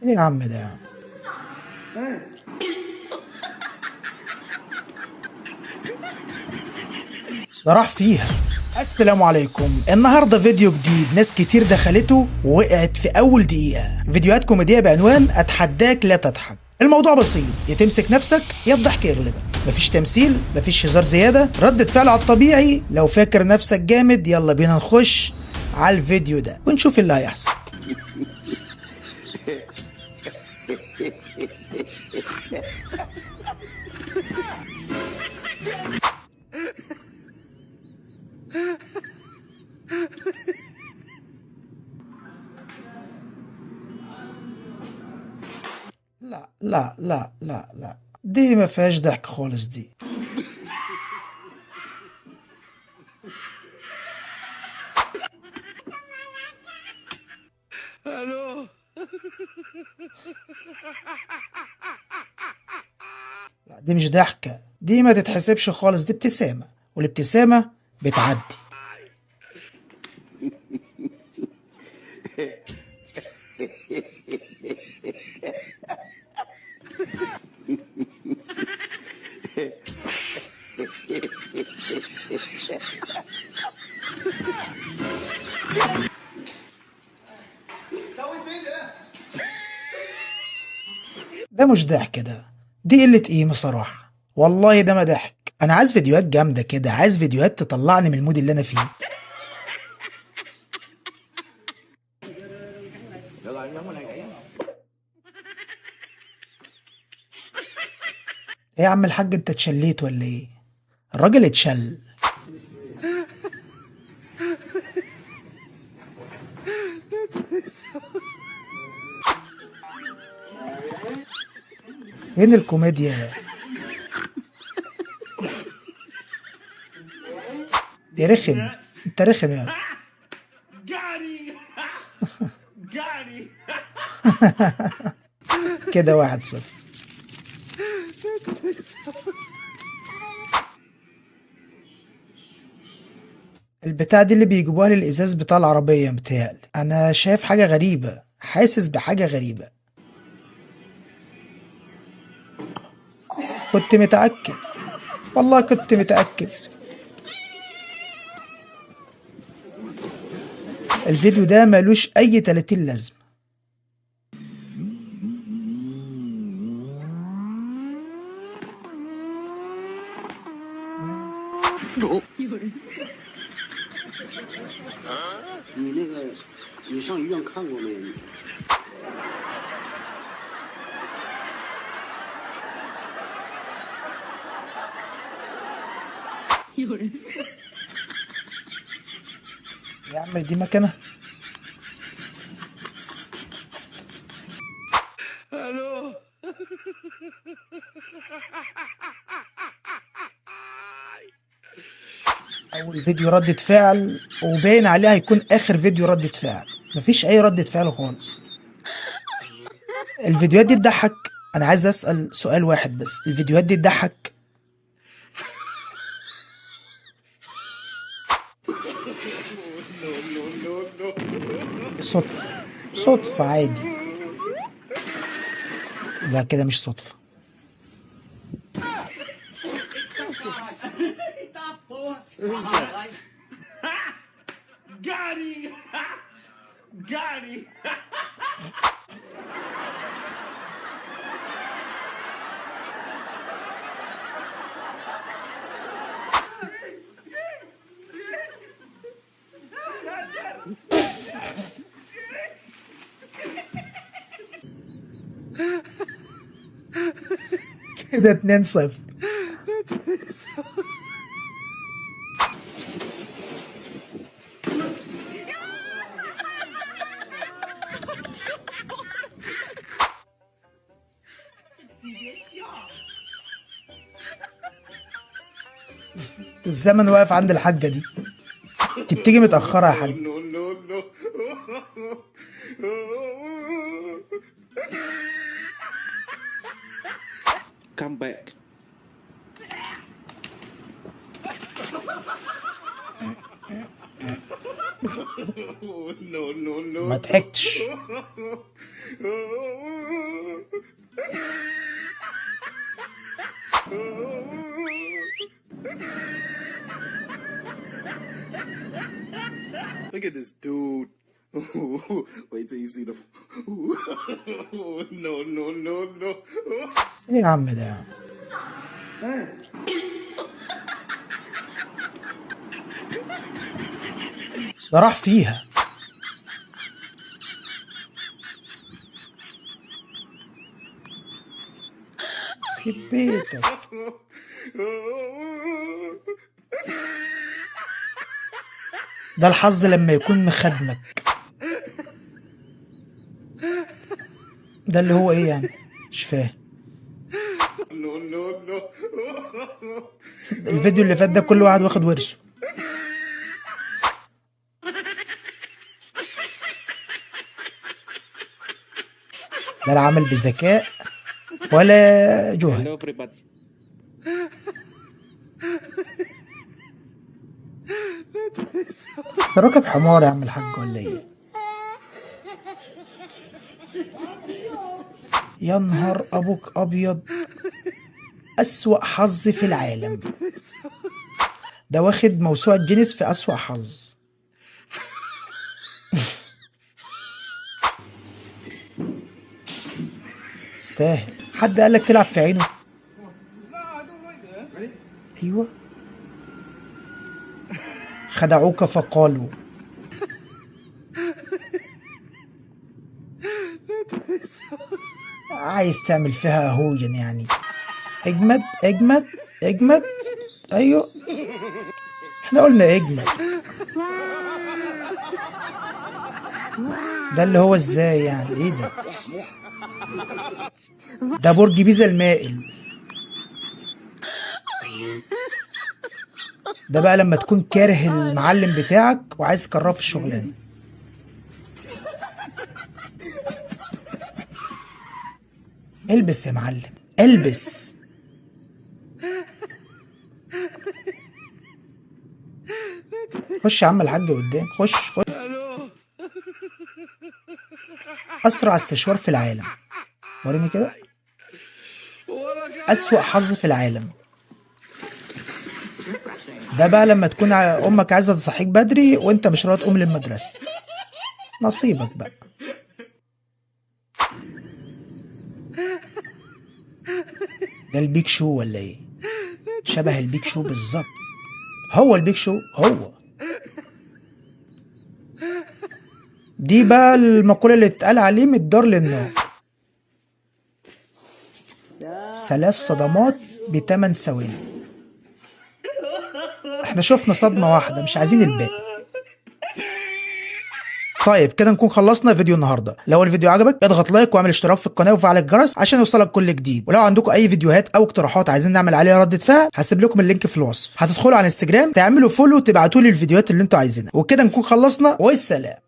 ايه يا عم ده يا عم؟ ده راح فيها. السلام عليكم، النهارده فيديو جديد. ناس كتير دخلته ووقعت في اول دقيقة. فيديوهات كوميدية بعنوان اتحداك لا تضحك. الموضوع بسيط، يا تمسك نفسك يا الضحك يغلبك. مفيش تمثيل، مفيش هزار زيادة، ردة فعل على الطبيعي. لو فاكر نفسك جامد يلا بينا نخش على الفيديو ده ونشوف اللي هيحصل. لا لا لا لا لا، دي ما فيهاش ضحك خالص دي. الو. لا دي مش ضحكة، دي ما تتحسبش خالص، دي ابتسامة، والابتسامة بتعدي. ده مش ضحك، دي قلة قيمة صراحة. والله ده ما ضحك. أنا عايز فيديوهات جامدة كده، عايز فيديوهات تطلعني من المود اللي أنا فيه. إيه يا عم الحاج، أنت اتشليت ولا إيه؟ الراجل اتشل. فين الكوميديا؟ دي رخم، أنت رخم يا كده 1-0. البتاع دي اللي بيجيبوها للإزاز بتاع العربية، متهيألي أنا شايف حاجة غريبة، حاسس بحاجة غريبة. كنت متأكد، والله كنت متأكد. الفيديو ده ملوش أي 30 لازمة.你上医院看过没有？有人。يا عم دي مكنة. الو. أول فيديو ردة فعل، وباين عليه هيكون آخر فيديو ردة فعل. مفيش أي ردة فعل خالص. الفيديوهات دي تضحك؟ أنا عايز أسأل سؤال واحد بس، الفيديوهات دي تضحك؟ صدفة، صدفة عادي. لا كده مش صدفة. كده 2-0. الزمن واقف عند الحاجة دي. انت بتيجي متأخرة يا حاج. Come back. ما ضحكتش. Look at this dude. Wait till you see the. No, no, no, no. ايه يا عم ده؟ ده راح فيها. يخرب بيتك. ده الحظ لما يكون مخدمك. ده اللي هو ايه يعني؟ مش فاهم. No, no, no. الفيديو اللي فات ده كل واحد واخد ورثه. لا العمل بذكاء ولا جهد. Hello everybody. ده راكب حمار يا عم الحاج ولا ايه؟ يا نهار ابوك ابيض. اسوأ حظ في العالم. ده واخد موسوعة جينيس في اسوأ حظ. تستاهل. حد قالك تلعب في عينه؟ ايوه. خدعوك فقالوا. عايز تعمل فيها هوجن يعني. اجمد اجمد اجمد. ايوه احنا قلنا اجمد. ده اللي هو ازاي يعني؟ ايه ده؟ ده برج بيزا المائل. ده بقى لما تكون كاره المعلم بتاعك وعايز تكرهه في الشغلانه. البس يا معلم البس. خش يا عم الحاج قدام. خش خش. اسرع استشوار في العالم. وريني كده. اسوأ حظ في العالم. ده بقى لما تكون امك عايزه تصحيك بدري وانت مش راضي تقوم للمدرسه. نصيبك بقى. ده البيك شو ولا ايه؟ شبه البيك شو بالظبط. هو البيك شو هو. دي بقى المقولة اللي اتقال عليه من الدار للنار. 3 صدمات ب8 ثواني. احنا شفنا صدمة واحدة مش عايزين الباقي. طيب كده نكون خلصنا فيديو النهارده. لو الفيديو عجبك اضغط لايك واعمل اشتراك في القناه وفعل الجرس عشان يوصلك كل جديد. ولو عندكم اي فيديوهات او اقتراحات عايزين نعمل عليها ردة فعل هسيب لكم اللينك في الوصف. هتدخلوا على الانستجرام تعملوا فولو وتبعتوا لي الفيديوهات اللي انتوا عايزينها. وكده نكون خلصنا والسلام.